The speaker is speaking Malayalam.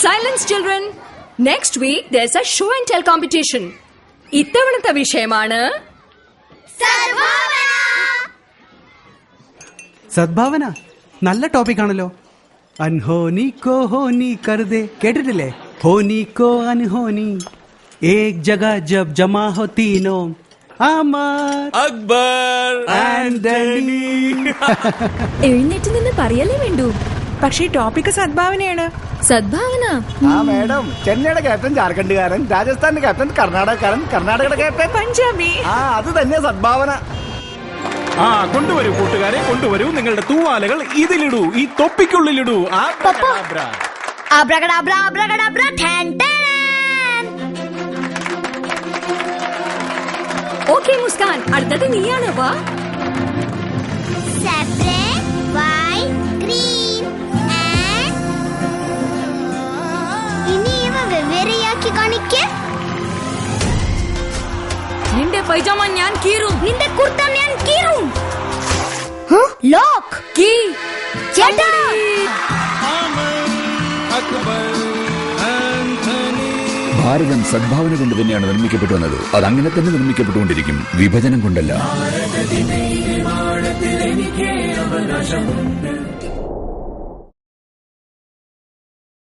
Silence, children. Next week there's a show and tell competition. ഇത്തവണത്തെ വിഷയമാണ് സദ്ഭാവന. നല്ല ടോപ്പിക് ആണല്ലോ. അൻഹോനി കോ ഹോനി കർദേ കേട്ടിട്ടില്ലേ? ഹോനി കോ അൻഹോനി ഏക് ജഗ ജബ് ജമാ ഹോ തീനോ അമർ അക്ബർ ആന്റണി. എഴുന്നേറ്റ് നിന്ന് പറയല്ലേ വേണ്ടു. പക്ഷേ ടോപ്പിക് സദ്ഭാവനയാണ്. സദ്ഭാവന. മേഡം, ചെന്നൈയുടെ ക്യാപ്റ്റൻ ജാർഖണ്ഡുകാരൻ, രാജസ്ഥാന്റെ ക്യാപ്റ്റൻ കർണാടകക്കാരൻ, കർണാടകയുടെ ക്യാപ്റ്റൻ പഞ്ചാബി. അത് തന്നെ സദ്ഭാവന. കൊണ്ടുവരൂ കൂട്ടുകാരെ, കൊണ്ടുവരൂ. നിങ്ങളുടെ തൂവാലകൾ ഇതിലിടൂ, ഈ തൊപ്പിക്കുള്ളിലിടൂ. ഓക്കെ മുസ്കാൻ, അടുത്തത് നീയാണ്. വാ. നിന്റെ പൈജാമ ഞാൻ കീറും. നിന്റെ കുർത്ത ഞാൻ കീറും. ലോക്ക് കീ ചേട്ടാ. ഭാരതം സദ്ഭാവന കൊണ്ട് തന്നെയാണ് നിർമ്മിക്കപ്പെട്ടു വന്നത്. അത് അങ്ങനെ തന്നെ നിർമ്മിക്കപ്പെട്ടുകൊണ്ടിരിക്കും, വിഭജനം കൊണ്ടല്ല.